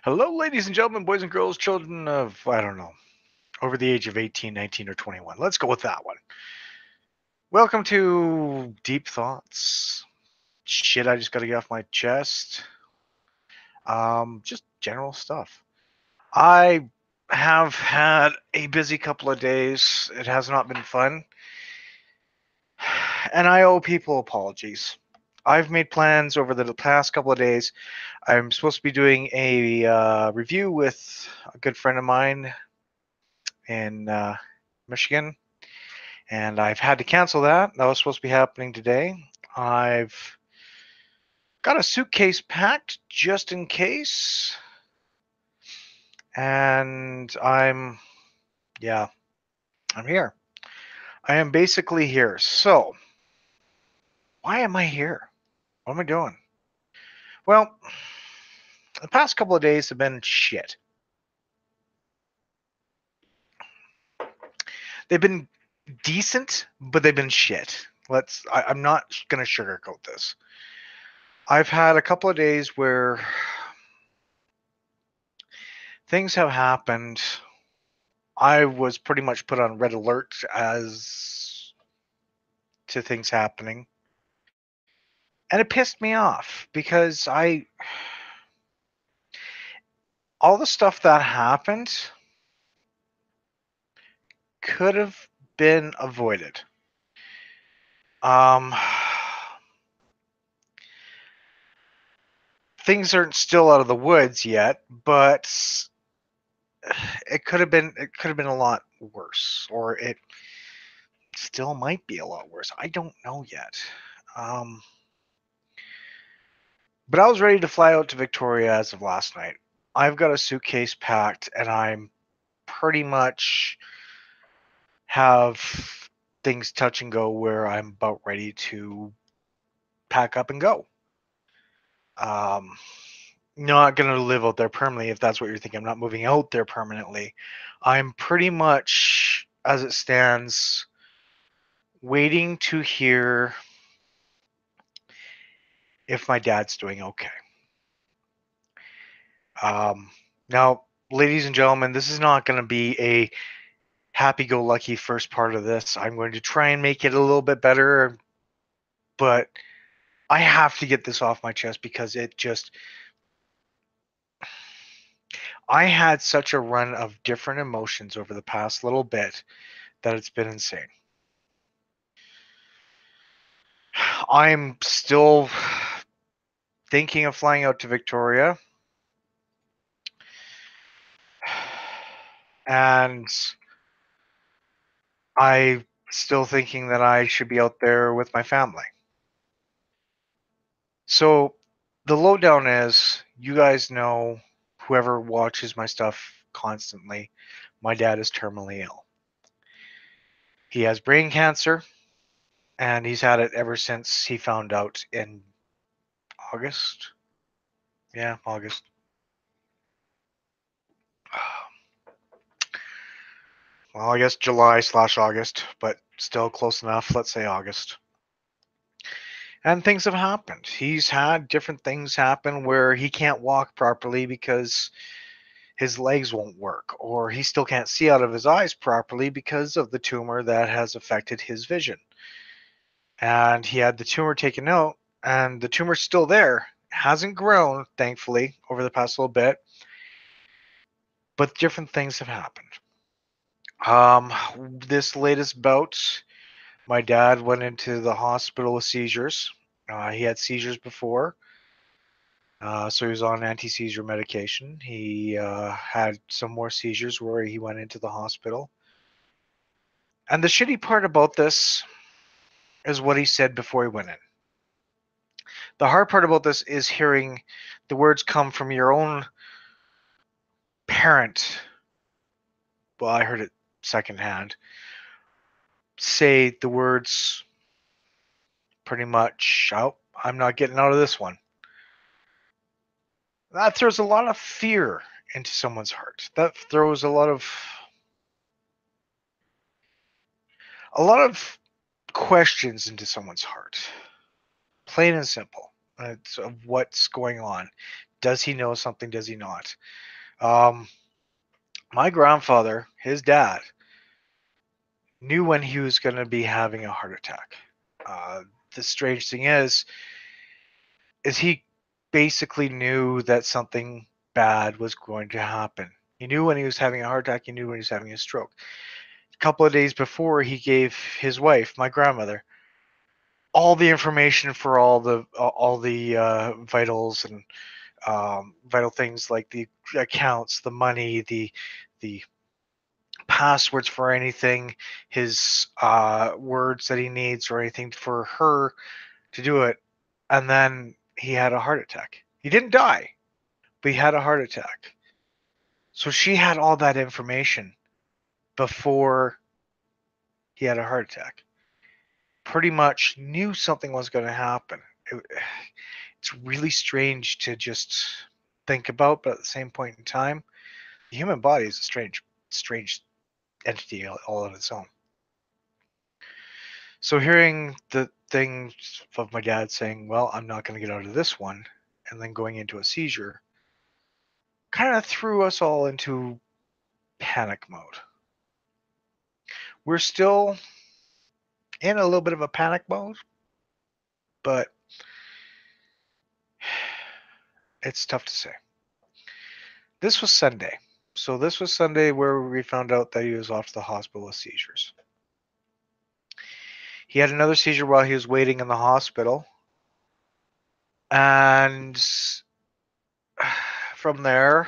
Hello, ladies and gentlemen, boys and girls, children of, I don't know, over the age of 18, 19, or 21. Let's go with that one. Welcome to Deep Thoughts. Shit, I just got to get off my chest. Just general stuff. I have had a busy couple of days. It has not been fun. And I owe people apologies. I've made plans over the past couple of days. I'm supposed to be doing a review with a good friend of mine in Michigan, and I've had to cancel that. That was supposed to be happening today. I've got a suitcase packed just in case, and yeah, I'm here. I am basically here. So, why am I here? What am I doing? Well, the past couple of days have been shit. They've been decent, but they've been shit. I'm not going to sugarcoat this. I've had a couple of days where things have happened. I was pretty much put on red alert as to things happening. And it pissed me off because all the stuff that happened could have been avoided. Um, things aren't still out of the woods yet, but it could have been a lot worse, or it still might be a lot worse. I don't know yet. Um, but I was ready to fly out to Victoria as of last night. I've got a suitcase packed, and I'm pretty much have things touch and go where I'm about ready to pack up and go. Um, Not going to live out there permanently if that's what you're thinking. I'm not moving out there permanently. I'm pretty much, as it stands, waiting to hear if my dad's doing okay. Um, Now, ladies and gentlemen, this is not going to be a happy-go-lucky first part of this. I'm going to try and make it a little bit better, but I have to get this off my chest because I had such a run of different emotions over the past little bit that it's been insane. I'm still thinking of flying out to Victoria, and I still thinking that I should be out there with my family. So the lowdown is, you guys know, whoever watches my stuff constantly, my dad is terminally ill. He has brain cancer, and he's had it ever since he found out in August. Yeah, August. Well, I guess July/August, but still close enough. Let's say August. And things have happened. He's had different things happen where he can't walk properly because his legs won't work, or he still can't see out of his eyes properly because of the tumor that has affected his vision. And he had the tumor taken out, and the tumor's still there. Hasn't grown, thankfully, over the past little bit, but different things have happened. This latest bout, my dad went into the hospital with seizures. He had seizures before, so he was on anti-seizure medication. He had some more seizures where he went into the hospital. And the shitty part about this is what he said before he went in. The hard part about this is hearing the words come from your own parent. Well, I heard it secondhand. Say the words pretty much, "Oh, I'm not getting out of this one." That throws a lot of fear into someone's heart. That throws a lot of questions into someone's heart. Plain and simple. It's of what's going on. Does he know something? Does he not? Um, my grandfather, his dad, knew when he was going to be having a heart attack. Uh, the strange thing is he basically knew that something bad was going to happen. He knew when he was having a heart attack. He knew when he was having a stroke. A couple of days before, he gave his wife, my grandmother, all the information for all the vitals and vital things like the accounts, the money, the passwords for anything, his words that he needs or anything for her to do it. And then he had a heart attack. He didn't die, but he had a heart attack. So she had all that information before he had a heart attack. Pretty much knew something was going to happen. It's really strange to just think about, but at the same point in time, the human body is a strange entity all on its own. So hearing the things of my dad saying, "Well, I'm not going to get out of this one," and then going into a seizure, kind of threw us all into panic mode. We're still in a little bit of a panic mode, but it's tough to say. This was Sunday. So this was Sunday where we found out that he was off to the hospital with seizures. He had another seizure while he was waiting in the hospital. And from there,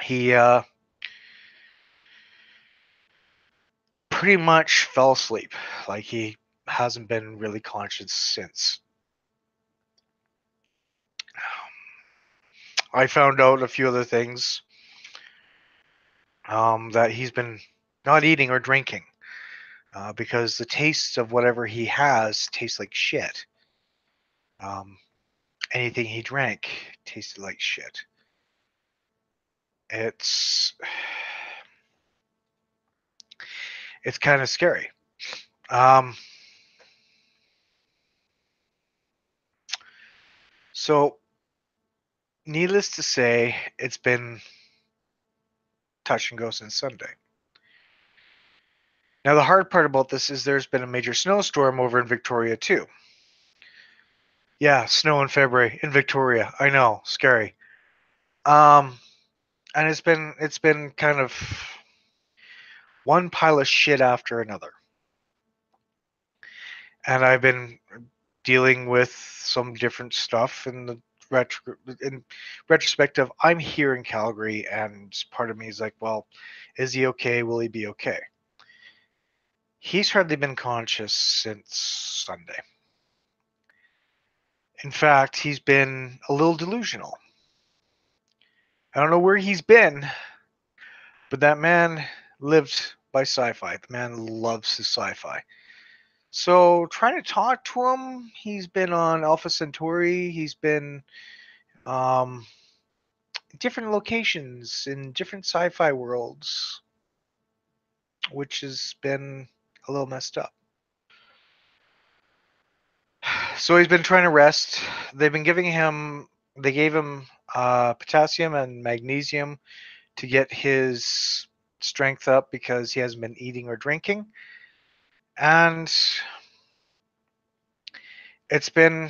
he pretty much fell asleep. Like he hasn't been really conscious since. I found out a few other things, that he's been not eating or drinking, because the taste of whatever he has tastes like shit. Um, anything he drank tasted like shit. It's it's kind of scary. Um, so needless to say, it's been touch and go since Sunday. Now, the hard part about this is there's been a major snowstorm over in Victoria, too. Yeah, snow in February in Victoria. I know, scary. Um, and it's been kind of one pile of shit after another. And I've been dealing with some different stuff in retrospective. I'm here in Calgary, and part of me is like, well, is he okay? Will he be okay? He's hardly been conscious since Sunday. In fact, he's been a little delusional. I don't know where he's been, but that man lived by sci-fi. The man loves his sci-fi. So trying to talk to him, he's been on Alpha Centauri. He's been um, different locations in different sci-fi worlds, which has been a little messed up. So he's been trying to rest. They've been giving him. They gave him potassium and magnesium to get his strength up because he hasn't been eating or drinking, and it's been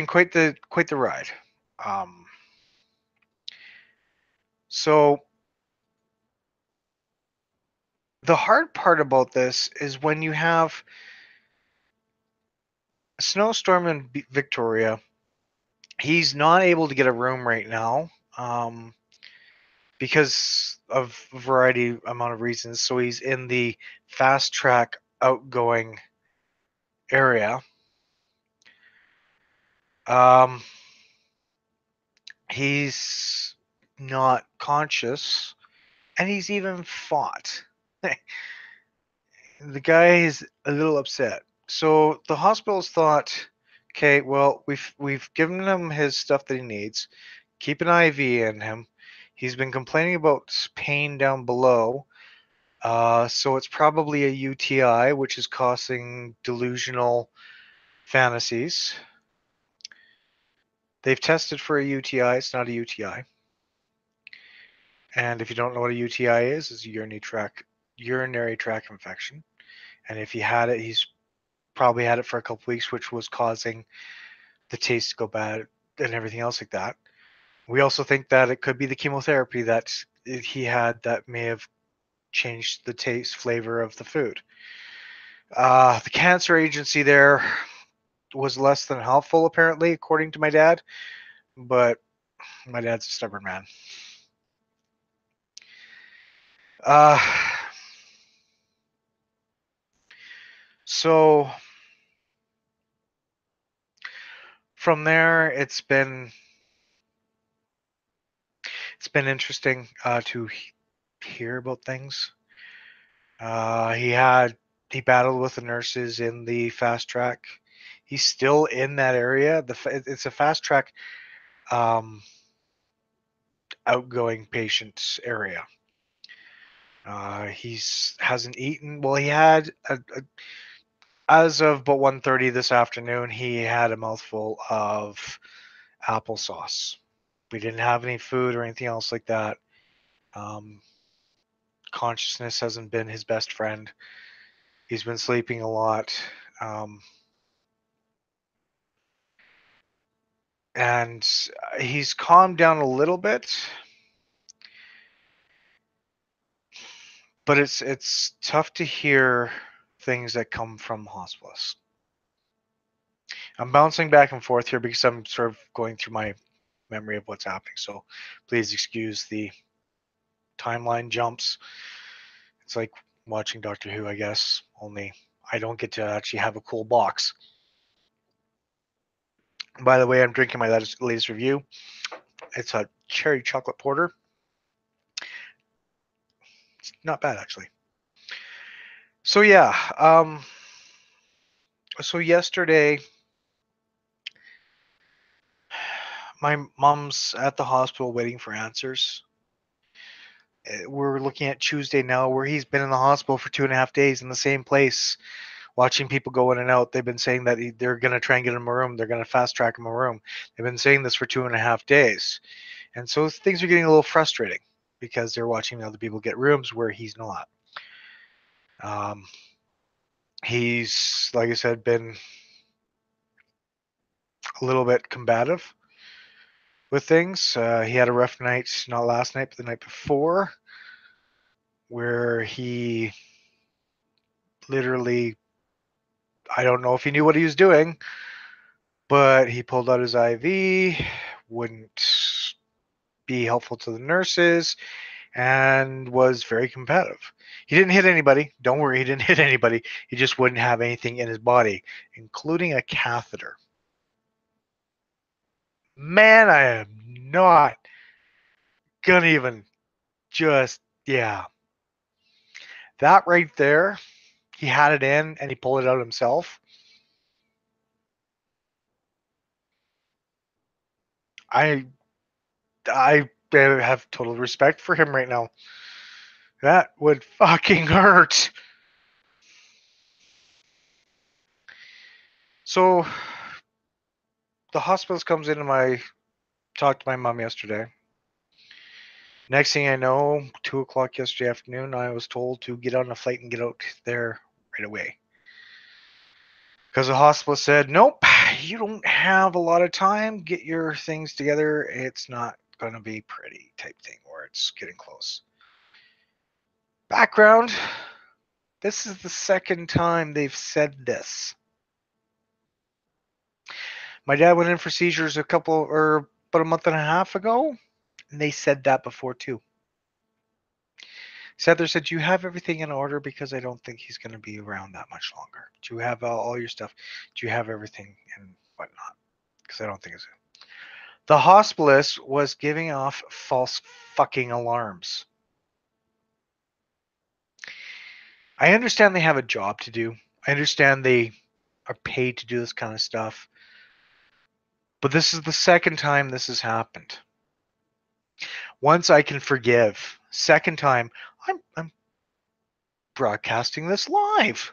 quite the ride. Um, so the hard part about this is when you have a snowstorm in Victoria. He's not able to get a room right now, because of a variety amount of reasons. So he's in the fast track outgoing area. Um, he's not conscious, and he's even fought. The guy is a little upset. So the hospital's thought, okay, well, we've given him his stuff that he needs. Keep an IV in him. He's been complaining about pain down below. So it's probably a UTI, which is causing delusional fantasies. They've tested for a UTI. It's not a UTI. And if you don't know what a UTI is, it's a urinary tract infection. And if he had it, he's probably had it for a couple weeks, which was causing the taste to go bad and everything else like that. We also think that it could be the chemotherapy that he had that may have changed the taste flavor of the food. The cancer agency there was less than helpful, apparently, according to my dad. But my dad's a stubborn man. Uh, so from there, it's been interesting to hear about things. He battled with the nurses in the fast track. He's still in that area. It's a fast track outgoing patients area. He's hasn't eaten. Well, he had as of about 1:30 this afternoon. He had a mouthful of applesauce. We didn't have any food or anything else like that. Um, Consciousness hasn't been his best friend. He's been sleeping a lot. Um, and he's calmed down a little bit, but it's tough to hear things that come from hospice. I'm bouncing back and forth here because I'm sort of going through my memory of what's happening. So please excuse the timeline jumps. It's like watching Doctor Who, I guess, only I don't get to actually have a cool box. By the way, I'm drinking my latest review. It's a cherry chocolate porter. It's not bad, actually. So yeah, so yesterday, my mom's at the hospital waiting for answers. We're looking at Tuesday now, where he's been in the hospital for 2.5 days in the same place, watching people go in and out. They've been saying that they're going to try and get him a room. They're going to fast track him a room. They've been saying this for 2.5 days. And so things are getting a little frustrating because they're watching other people get rooms where he's not. Um, he's, like I said, been a little bit combative with things. He had a rough night, not last night, but the night before, where he literally, I don't know if he knew what he was doing, but he pulled out his IV, wouldn't be helpful to the nurses, and was very competitive. He didn't hit anybody. Don't worry, he didn't hit anybody. He just wouldn't have anything in his body, including a catheter. Man, I am not gonna even just, yeah. That right there, he had it in and he pulled it out himself. I I have total respect for him right now. That would fucking hurt. So the hospital comes in and I talked to my mom yesterday. Next thing I know, 2 o'clock yesterday afternoon, I was told to get on a flight and get out there right away. Because the hospital said, nope, you don't have a lot of time. Get your things together. It's not going to be pretty type thing, or it's getting close. Background, this is the second time they've said this. My dad went in for seizures about a month and a half ago, and they said that before too. Heather said, "Do you have everything in order? Because I don't think he's going to be around that much longer. Do you have all your stuff? Do you have everything and whatnot? Because I don't think it's." The hospitalist was giving off false fucking alarms. I understand they have a job to do. I understand they are paid to do this kind of stuff. But this is the second time this has happened. Once I can forgive. Second time, I'm broadcasting this live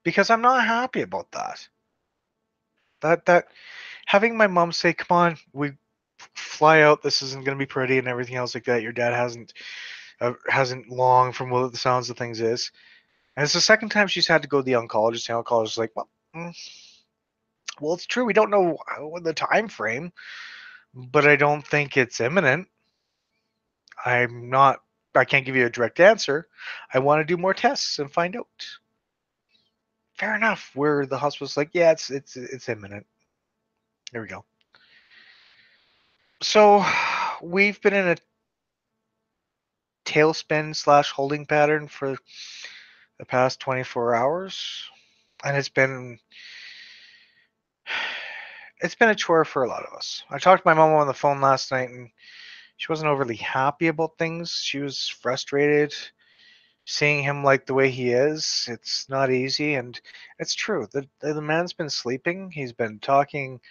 because I'm not happy about that. That having my mom say, "Come on, we fly out. This isn't going to be pretty," and everything else like that. Your dad hasn't long from what the sounds of things is. And it's the second time she's had to go to the oncologist. The oncologist is like, well, it's true. We don't know the time frame, but I don't think it's imminent. I'm not. I can't give you a direct answer. I want to do more tests and find out. Fair enough. Where the hospital's like, yeah, it's imminent. There we go. So we've been in a tailspin slash holding pattern for the past 24 hours, and it's been a chore for a lot of us. I talked to my mom on the phone last night, and she wasn't overly happy about things. She was frustrated seeing him like the way he is. It's not easy, and it's true. The man's been sleeping. He's been talking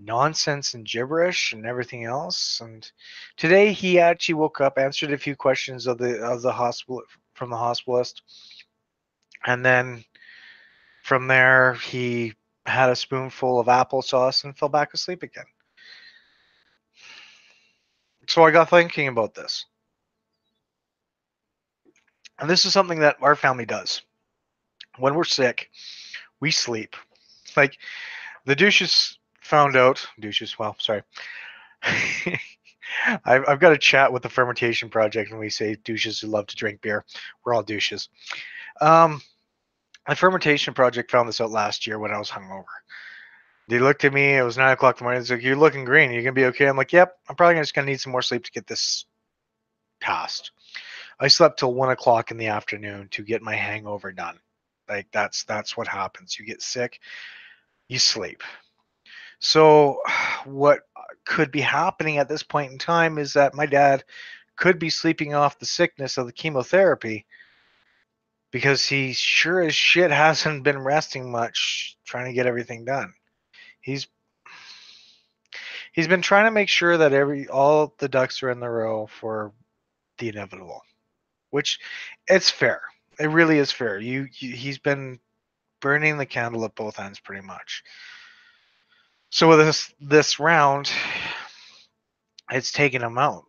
nonsense and gibberish and everything else. And today he actually woke up, answered a few questions of the hospital from the hospitalist, and then from there he had a spoonful of applesauce and fell back asleep again. So I got thinking about this. And this is something that our family does. When we're sick, we sleep. Like the douches found out, douches, well, sorry. I've got a chat with the fermentation project, and we say douches who love to drink beer. We're all douches. Um, the fermentation project found this out last year when I was hungover. They looked at me. It was 9 o'clock in the morning. It's like, "You're looking green. You gonna be okay?" I'm like, "Yep. I'm probably just gonna need some more sleep to get this passed." I slept till 1 o'clock in the afternoon to get my hangover done. Like that's what happens. You get sick, you sleep. So what could be happening at this point in time is that my dad could be sleeping off the sickness of the chemotherapy because he sure as shit hasn't been resting much trying to get everything done. He's he's been trying to make sure that every all the ducks are in the row for the inevitable, which it's fair. It really is fair. He's been burning the candle at both ends pretty much. So with this round, it's taken him out.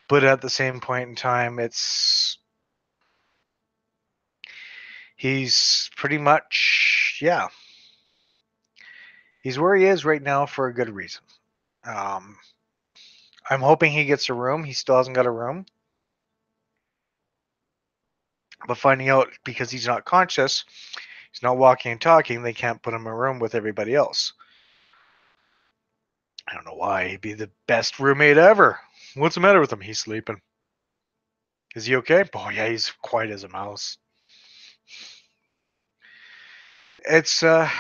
But at the same point in time, he's pretty much, yeah, he's where he is right now for a good reason. Um, I'm hoping he gets a room. He still hasn't got a room. But finding out because he's not conscious, he's not walking and talking, they can't put him in a room with everybody else. I don't know why. He'd be the best roommate ever. What's the matter with him? He's sleeping. Is he okay? Oh, yeah, he's quiet as a mouse. It's, yeah,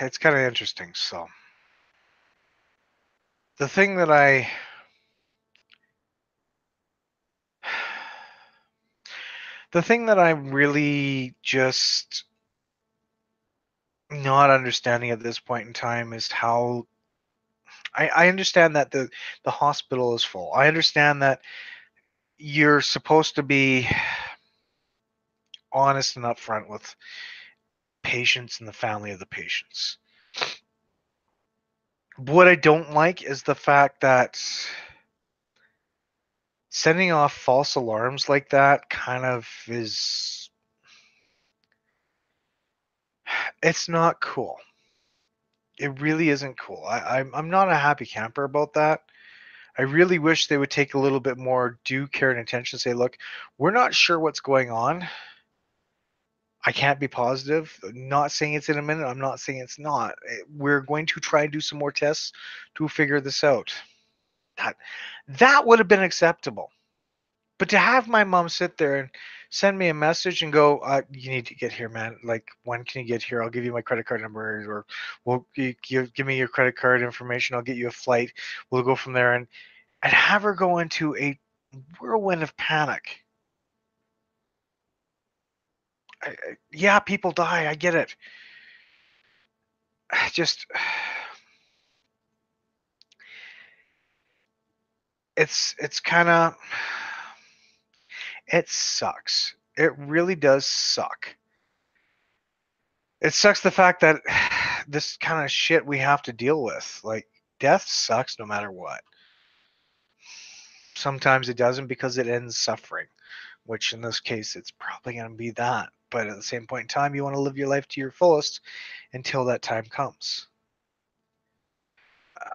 it's kind of interesting. So, the thing that the thing that I'm really just not understanding at this point in time is how I understand that the hospital is full. I understand that you're supposed to be honest and upfront with patients and the family of the patients. What I don't like is the fact that sending off false alarms like that kind of is it's not cool. It really isn't cool. I'm not a happy camper about that. I really wish they would take a little bit more due care and attention. Say, look, we're not sure what's going on. I can't be positive. Not saying it's in a minute. I'm not saying it's not. We're going to try and do some more tests to figure this out. That that would have been acceptable. But to have my mom sit there and send me a message and go, "You need to get here, man. Like, when can you get here? I'll give you my credit card number, or well, you give me your credit card information. I'll get you a flight. We'll go from there." And have her go into a whirlwind of panic. Yeah, people die. I get it. Just it's kind of it sucks. It really does suck. It sucks the fact that this kind of shit we have to deal with. Like, death sucks no matter what. Sometimes it doesn't because it ends suffering, which in this case, it's probably going to be that. But at the same point in time, you want to live your life to your fullest until that time comes.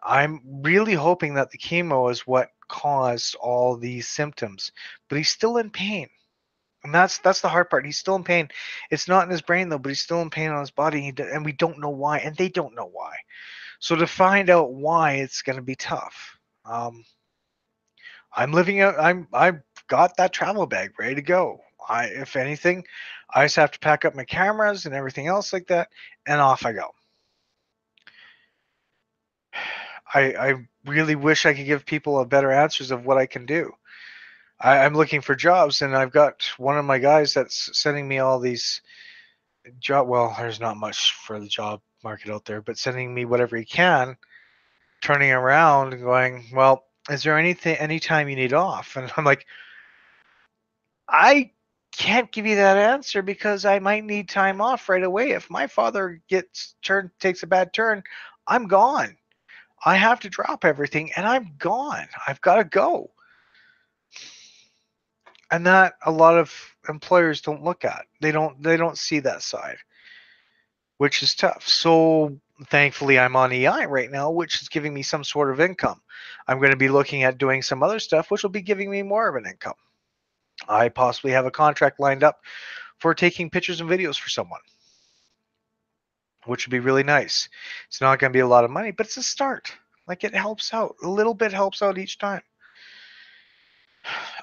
I'm really hoping that the chemo is what caused all these symptoms, but he's still in pain. And that's the hard part. He's still in pain. It's not in his brain though, but he's still in pain on his body, and we don't know why, and they don't know why. So to find out why, it's going to be tough. I'm living out. I've got that travel bag ready to go. If anything, I just have to pack up my cameras and everything else like that, and off I go. I really wish I could give people a better answers of what I can do. I'm looking for jobs, and I've got one of my guys that's sending me all these job. Well, there's not much for the job market out there, but sending me whatever he can, turning around and going, well, is there any time you need off? And I'm like, I can't give you that answer because I might need time off right away. If my father takes a bad turn, I'm gone. I have to drop everything and I'm gone. I've got to go. And that a lot of employers don't look at. They don't see that side, which is tough. So thankfully I'm on EI right now, which is giving me some sort of income. I'm going to be looking at doing some other stuff which will be giving me more of an income. I possibly have a contract lined up for taking pictures and videos for someone, which would be really nice. It's not going to be a lot of money, but it's a start. Like, it helps out. A little bit helps out each time.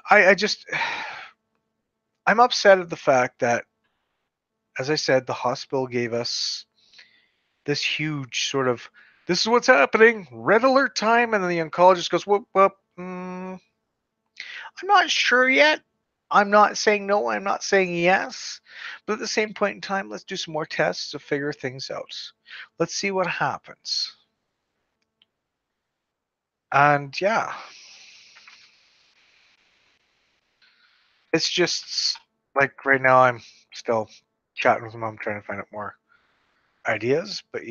I just, I'm upset at the fact that, as I said, the hospital gave us this huge sort of, this is what's happening, red alert time, and then the oncologist goes, whoop, whoop. I'm not sure yet. I'm not saying no, I'm not saying yes. But at the same point in time, let's do some more tests to figure things out. Let's see what happens. And yeah, it's just like right now I'm still chatting with mom trying to find out more ideas, but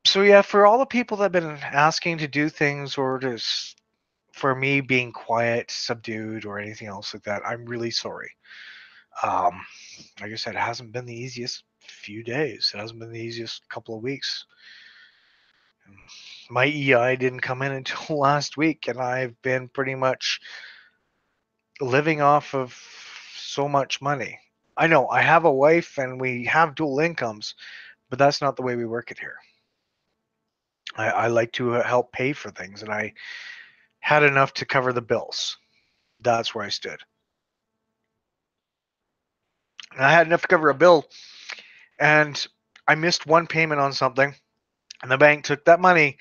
so yeah, for all the people that have been asking to do things or just for me being quiet, subdued, or anything else like that, I'm really sorry. Um, like I said, it hasn't been the easiest few days. It hasn't been the easiest couple of weeks. My EI didn't come in until last week, and I've been pretty much living off of so much money. I know I have a wife and we have dual incomes, but that's not the way we work it here. I like to help pay for things, and I had enough to cover the bills. That's where I stood. And I had enough to cover a bill, and I missed one payment on something, and the bank took that money,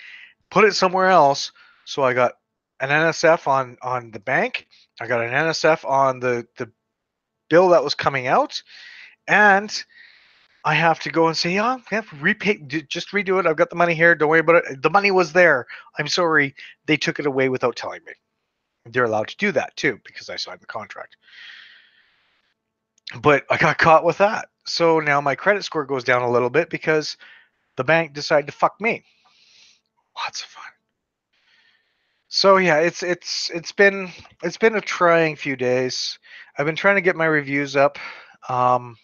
put it somewhere else. So I got an NSF on the bank. I got an NSF on the bill that was coming out, and I have to go and say, yeah, repay, just redo it. I've got the money here. Don't worry about it. The money was there. I'm sorry. They took it away without telling me. They're allowed to do that too because I signed the contract. But I got caught with that. So now my credit score goes down a little bit because the bank decided to fuck me. Lots of fun. So yeah, it's been a trying few days. I've been trying to get my reviews up. Um,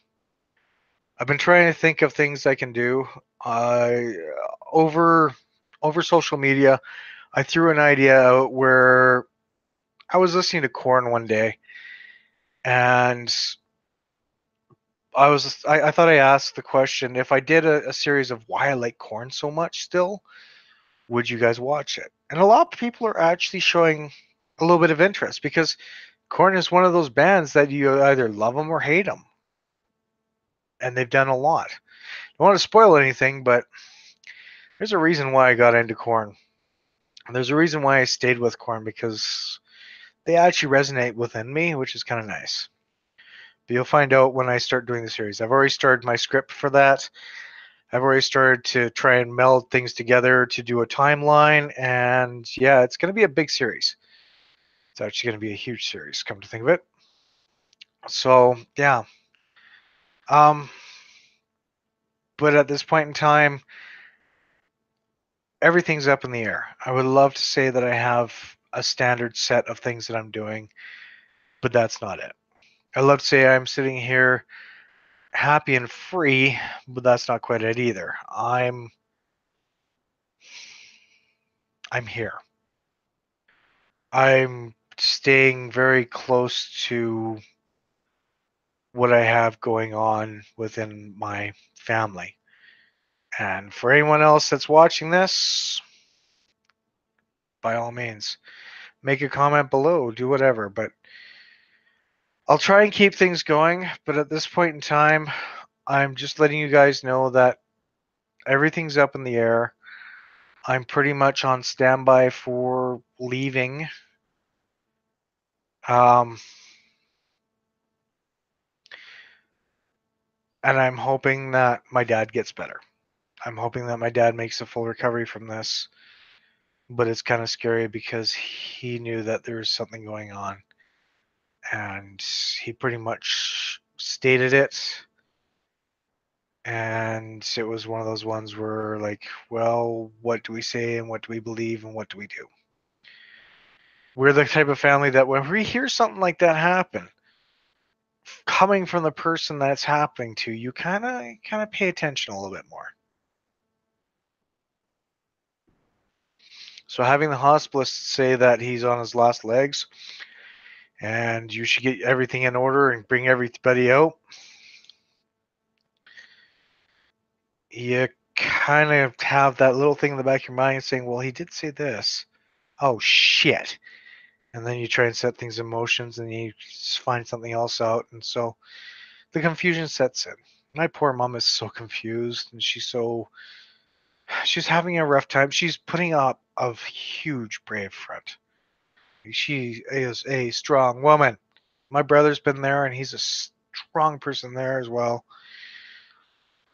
I've been trying to think of things I can do. I over over social media, I threw an idea out where I was listening to Korn one day, and I thought I asked the question, if I did a series of why I like Korn so much still, would you guys watch it? And a lot of people are actually showing a little bit of interest because Korn is one of those bands that you either love them or hate them, and they've done a lot. I don't want to spoil anything, but there's a reason why I got into Korn. There's a reason why I stayed with Korn because they actually resonate within me, which is kind of nice. But you'll find out when I start doing the series. I've already started my script for that. I've already started to try and meld things together to do a timeline, and yeah, it's going to be a big series. It's actually going to be a huge series, come to think of it. So yeah, um, But at this point in time, everything's up in the air. I would love to say that I have a standard set of things that I'm doing, but that's not it. I love to say I'm sitting here happy and free, but that's not quite it either. I'm here. I'm staying very close to what I have going on within my family. And for anyone else that's watching this, by all means, make a comment below, do whatever. But I'll try and keep things going. But at this point in time, I'm just letting you guys know that everything's up in the air. I'm pretty much on standby for leaving. Um, and I'm hoping that my dad gets better. I'm hoping that my dad makes a full recovery from this. But it's kind of scary because he knew that there was something going on. And he pretty much stated it. And it was one of those ones where, like, well, what do we say and what do we believe and what do we do? We're the type of family that when we hear something like that happen, coming from the person that's happening to, you kind of pay attention a little bit more. So having the hospitalist say that he's on his last legs and you should get everything in order and bring everybody out, you kind of have that little thing in the back of your mind saying, well, he did say this. Oh, shit. And then you try and set things in motions and you find something else out. And so the confusion sets in. My poor mom is so confused and she's having a rough time. She's putting up a huge brave front. She is a strong woman. My brother's been there and he's a strong person there as well.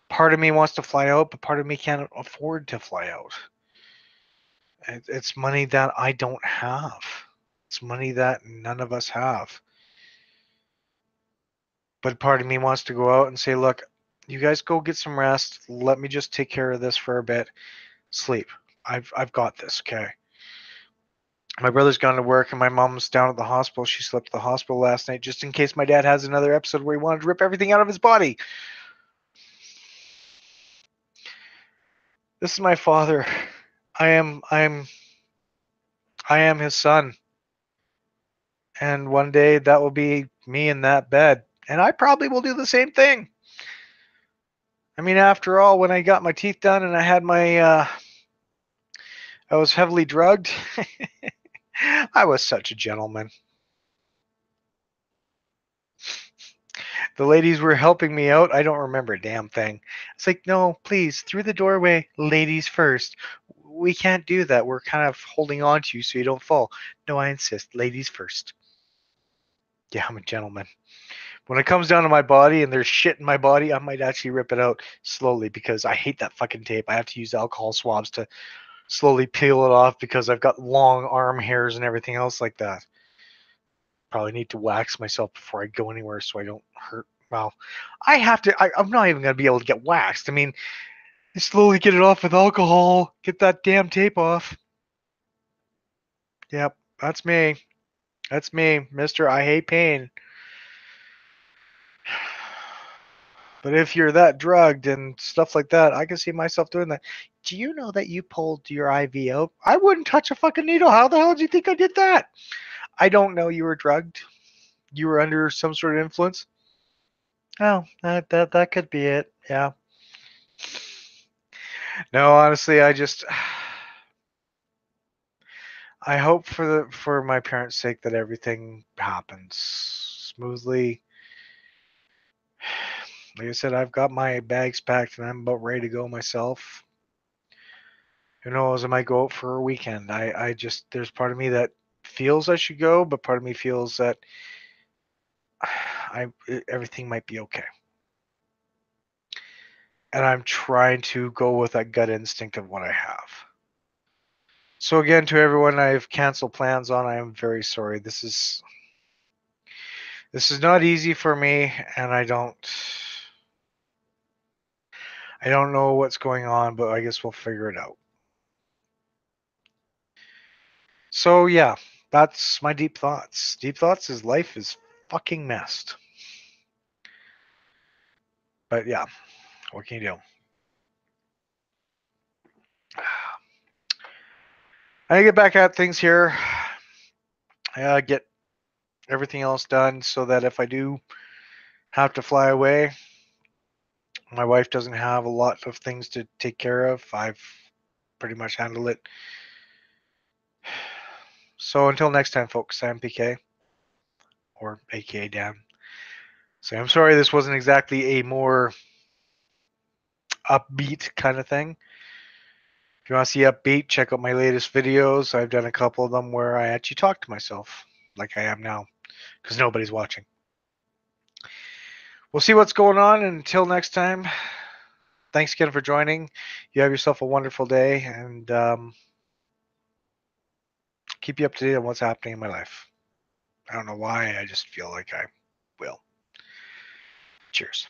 Part of me wants to fly out, but part of me can't afford to fly out. It's money that I don't have. It's money that none of us have. But part of me wants to go out and say, look, you guys go get some rest. Let me just take care of this for a bit. Sleep. I've got this, okay? My brother's gone to work and my mom's down at the hospital. She slept at the hospital last night just in case my dad has another episode where he wanted to rip everything out of his body. This is my father. I am his son. And one day that will be me in that bed. And I probably will do the same thing. I mean, after all, when I got my teeth done and I had I was heavily drugged, I was such a gentleman. The ladies were helping me out. I don't remember a damn thing. It's like, no, please, through the doorway, ladies first. We can't do that. We're kind of holding on to you so you don't fall. No, I insist, ladies first. Yeah, I'm a gentleman. When it comes down to my body and there's shit in my body, I might actually rip it out slowly because I hate that fucking tape. I have to use alcohol swabs to slowly peel it off because I've got long arm hairs and everything else like that. Probably need to wax myself before I go anywhere so I don't hurt. Well, I have to. I'm not even going to be able to get waxed. I mean, slowly get it off with alcohol. Get that damn tape off. Yep, that's me. That's me, Mister. I hate pain. But if you're that drugged and stuff like that, I can see myself doing that. Do you know that you pulled your IV out? I wouldn't touch a fucking needle. How the hell did you think I did that? I don't know you were drugged. You were under some sort of influence. Oh, that could be it. Yeah. No, honestly, I hope for my parents' sake that everything happens smoothly. Like I said, I've got my bags packed and I'm about ready to go myself. Who knows? I might go out for a weekend. I just there's part of me that feels I should go, but part of me feels that everything might be okay. And I'm trying to go with that gut instinct of what I have. So again, to everyone I've canceled plans on, I am very sorry. This is not easy for me, and I don't know what's going on, but I guess we'll figure it out. So yeah, that's my deep thoughts. Deep thoughts is life is fucking messed. But yeah, what can you do? I get back at things here. Get everything else done so that if I do have to fly away, my wife doesn't have a lot of things to take care of. I've pretty much handled it. So until next time, folks, I'm PK, or AKA Dan. So I'm sorry this wasn't exactly a more upbeat kind of thing. If you want to see upbeat, check out my latest videos. I've done a couple of them where I actually talk to myself like I am now because nobody's watching. We'll see what's going on. And until next time, thanks again for joining. You have yourself a wonderful day, and keep you up to date on what's happening in my life. I don't know why, I just feel like I will. Cheers.